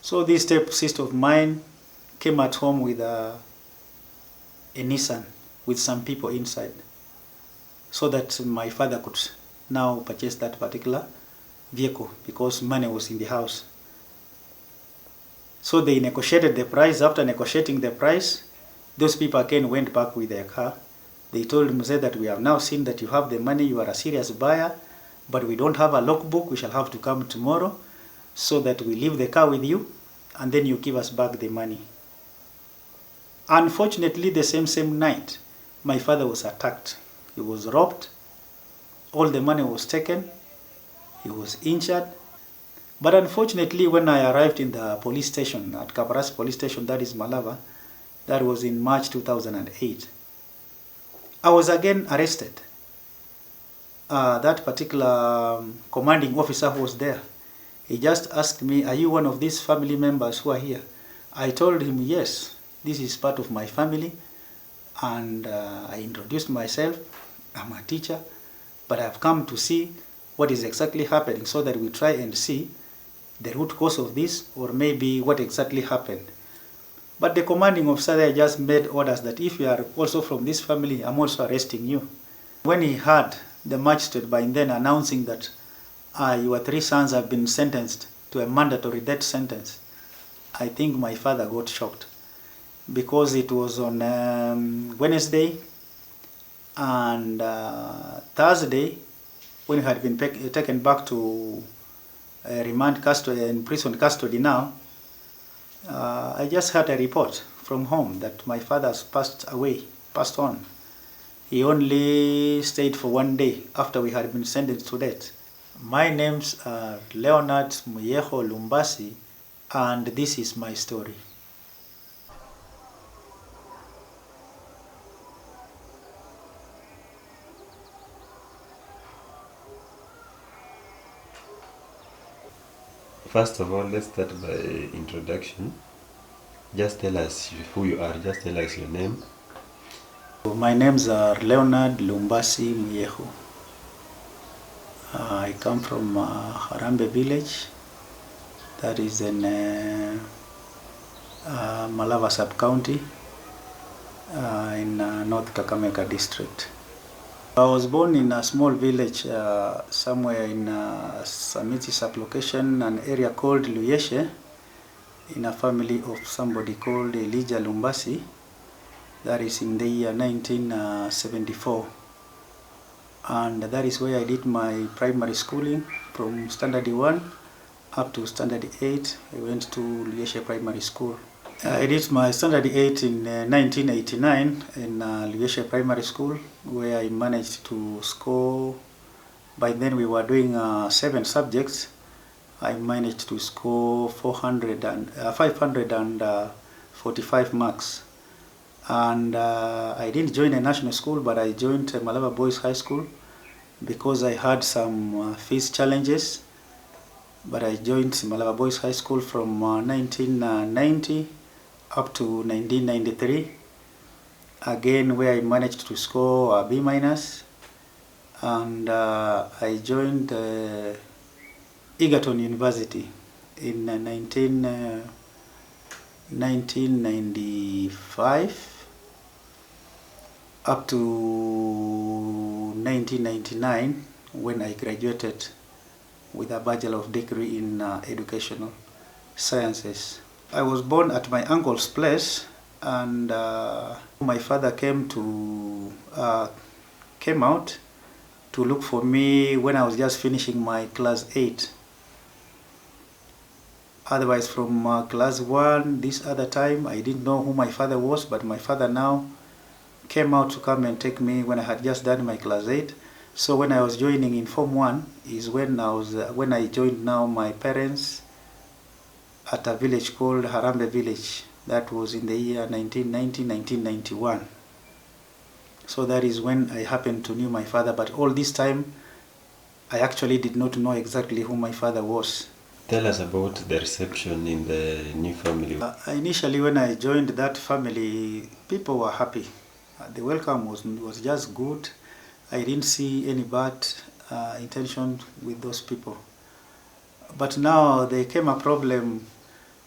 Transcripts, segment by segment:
So this step-sister of mine came at home with a Nissan with some people inside, so that my father could now purchase that particular vehicle because money was in the house. So they negotiated the price. After negotiating the price, those people again went back with their car. They told Mzee that we have now seen that you have the money, you are a serious buyer, but we don't have a logbook, we shall have to come tomorrow so that we leave the car with you and then you give us back the money. Unfortunately, the same night, my father was attacked. He was robbed, all the money was taken, he was injured. But unfortunately, when I arrived in the police station, at Kabaras police station, that is Malava, that was in March 2008, I was again arrested. That particular commanding officer who was there, he just asked me, are you one of these family members who are here? I told him, yes, this is part of my family. And I introduced myself. I'm a teacher, but I've come to see what is exactly happening so that we try and see the root cause of this, or maybe what exactly happened. But the commanding officer there just made orders that if you are also from this family, I'm also arresting you. When he heard the magistrate by then announcing that your 3 sons have been sentenced to a mandatory death sentence, I think my father got shocked, because it was on Wednesday and Thursday, when he had been taken back to remand custody and prison custody now. I just had a report from home that my father has passed on. He only stayed for 1 day after we had been sentenced to death. My names are Leonard Muyeho Lumbasi, and this is my story. First of all, let's start by introduction. Just tell us who you are, just tell us your name. My names are Leonard Lumbasi Muyeho. I come from Harambe village, that is in Malava sub-county in North Kakamega district. I was born in a small village somewhere in Samiti sub-location, an area called Luyeshe, in a family of somebody called Elijah Lumbasi. That is in the year 1974. And that is where I did my primary schooling from standard 1 up to standard 8. I went to Luyeshe Primary School. I did my standard 8 in 1989 in Luyeshe Primary School, where I managed to score. By then we were doing 7 subjects. I managed to score 545 marks. And I didn't join a national school, but I joined Malava Boys High School because I had some fees challenges. But I joined Malava Boys High School from 1990 up to 1993. Again, where I managed to score a B-. And I joined Egerton University in 1995 up to 1999, when I graduated with a Bachelor of Degree in Educational Sciences. I was born at my uncle's place, and my father came out to look for me when I was just finishing my class 8. Otherwise, from class 1, this other time, I didn't know who my father was, but my father now came out to come and take me when I had just done my class 8. So when I was joining in Form 1 is when I joined now my parents at a village called Harambe village. That was in the year 1990-1991. So that is when I happened to know my father, but all this time I actually did not know exactly who my father was. Tell us about the reception in the new family. Initially, when I joined that family, people were happy. The welcome was just good. I didn't see any bad intention with those people. But now there came a problem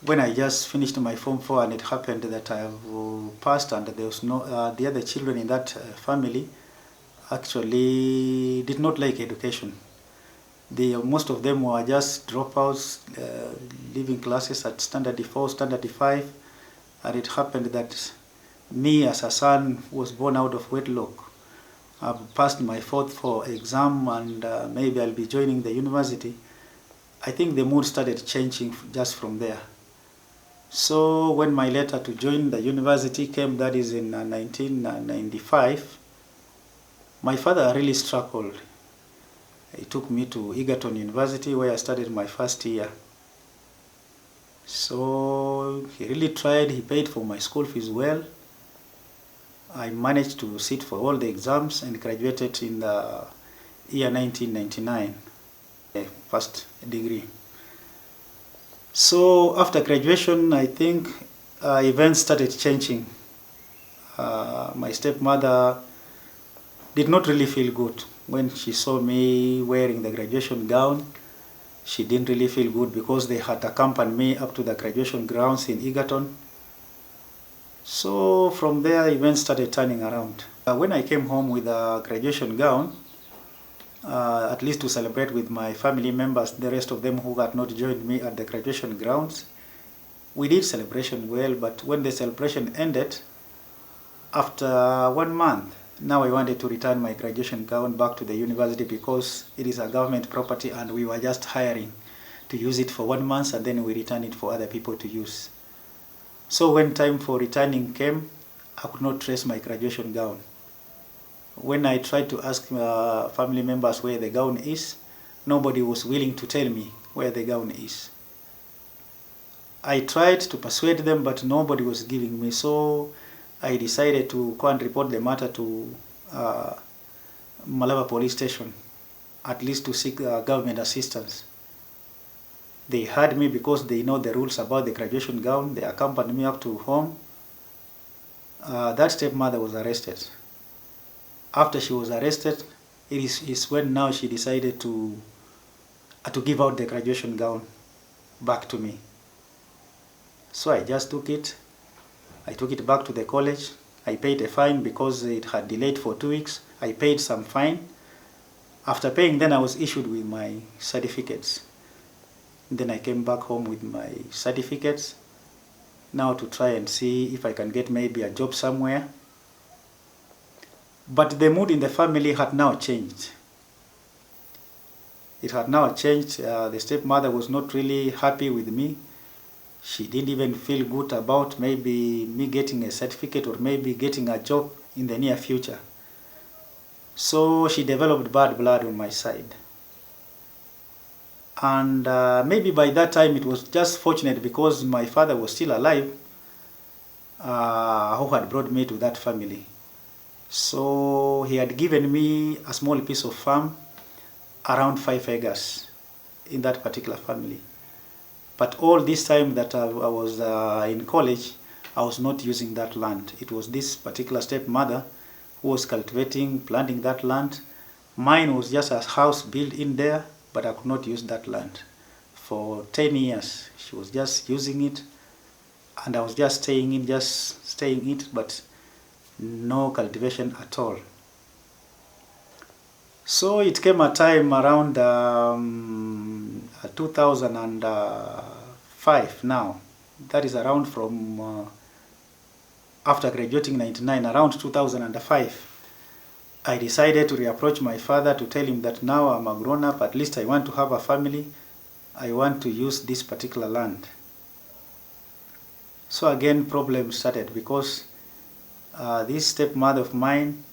when I just finished my Form 4, and it happened that I have passed, and there was no the other children in that family actually did not like education. Most of them were just dropouts, leaving classes at standard 4, standard 5, and it happened that me, as a son who was born out of wedlock, I've passed my fourth for exam, and maybe I'll be joining the university. I think the mood started changing just from there. So when my letter to join the university came, that is in 1995, my father really struggled. He took me to Egerton University, where I studied my first year. So he really tried. He paid for my school fees well. I managed to sit for all the exams and graduated in the year 1999, first degree. So after graduation, I think events started changing. My stepmother did not really feel good when she saw me wearing the graduation gown. She didn't really feel good because they had accompanied me up to the graduation grounds in Egerton. So from there, events started turning around. When I came home with a graduation gown, at least to celebrate with my family members, the rest of them who had not joined me at the graduation grounds, we did celebration well, but when the celebration ended, after 1 month, now I wanted to return my graduation gown back to the university because it is a government property and we were just hiring to use it for 1 month, and then we return it for other people to use. So when time for returning came, I could not trace my graduation gown. When I tried to ask family members where the gown is, nobody was willing to tell me where the gown is. I tried to persuade them, but nobody was giving me. So I decided to go and report the matter to Malaba police station, at least to seek government assistance. They heard me because they know the rules about the graduation gown. They accompanied me up to home. That stepmother was arrested. After she was arrested, it is when now she decided to give out the graduation gown back to me. So I just took it. I took it back to the college. I paid a fine because it had delayed for 2 weeks. I paid some fine. After paying, then I was issued with my certificates. Then I came back home with my certificates, now to try and see if I can get maybe a job somewhere. But the mood in the family had now changed. It had now changed. The stepmother was not really happy with me. She didn't even feel good about maybe me getting a certificate or maybe getting a job in the near future. So she developed bad blood on my side. And maybe by that time it was just fortunate because my father was still alive, who had brought me to that family. So he had given me a small piece of farm, around 5 acres in that particular family. But all this time that I was in college, I was not using that land. It was this particular stepmother who was cultivating, planting that land. Mine was just a house built in there, but I could not use that land. For 10 years, she was just using it, and I was just staying it, but no cultivation at all. So it came a time around 2005 now. That is around from after graduating 99, around 2005. I decided to reapproach my father to tell him that now I'm a grown-up, at least I want to have a family. I want to use this particular land. So again, problems started because this stepmother of mine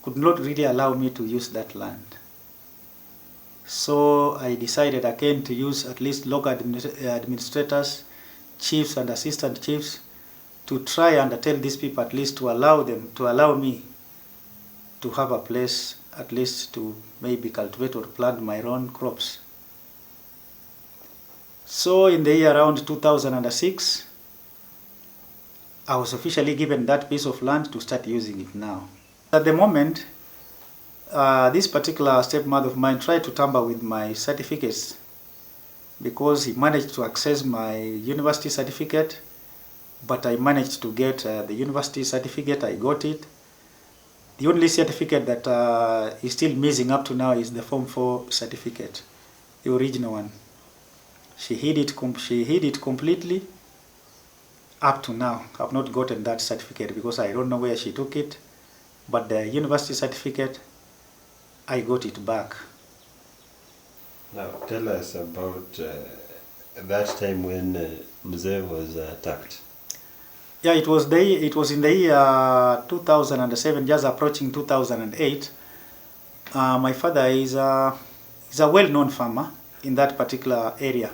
could not really allow me to use that land. So I decided again to use at least local administrators, chiefs and assistant chiefs to try and tell these people at least to allow me to have a place at least to maybe cultivate or plant my own crops. So in the year around 2006, I was officially given that piece of land to start using it now. At the moment, this particular stepmother of mine tried to tamper with my certificates because he managed to access my university certificate, but I managed to get the university certificate. I got it. The only certificate that is still missing up to now is the Form 4 certificate, the original one. She hid it completely. Up to now, I've not gotten that certificate because I don't know where she took it. But the university certificate, I got it back. Now tell us about that time when Mzee was attacked. Yeah, it was in the year 2007, just approaching 2008. My father is a well-known farmer in that particular area.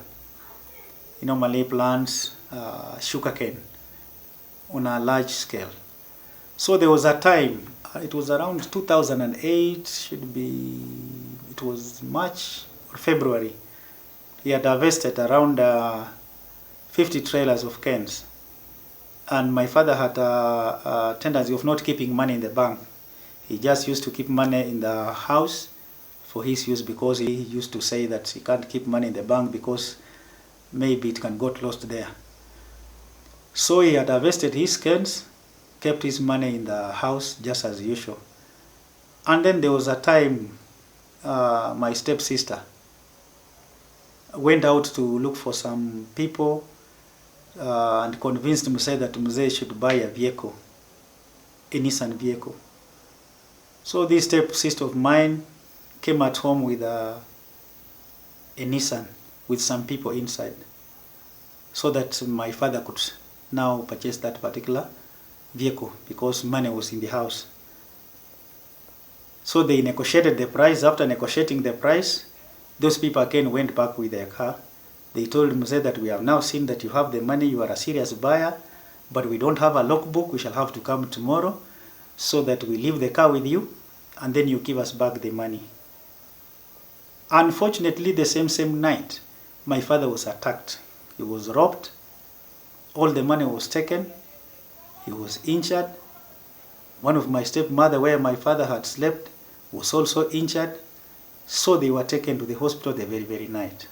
He normally plants sugarcane on a large scale. So there was a time, it was around 2008, it was March or February. He had harvested around 50 trailers of canes. And my father had a tendency of not keeping money in the bank. He just used to keep money in the house for his use, because he used to say that he can't keep money in the bank because maybe it can get lost there. So he had harvested his canes, kept his money in the house just as usual. And then there was a time my stepsister went out to look for some people and convinced Mzee that Mzee should buy a vehicle, a Nissan vehicle. So this stepsister of mine came at home with a Nissan with some people inside, so that my father could now purchase that particular vehicle because money was in the house. So they negotiated the price. After negotiating the price, those people again went back with their car. They told Mzee that we have now seen that you have the money, you are a serious buyer, but we don't have a logbook. We shall have to come tomorrow so that we leave the car with you and then you give us back the money. Unfortunately, the same night, my father was attacked. He was robbed. All the money was taken. He was injured. One of my stepmother, where my father had slept, was also injured. So they were taken to the hospital the very night.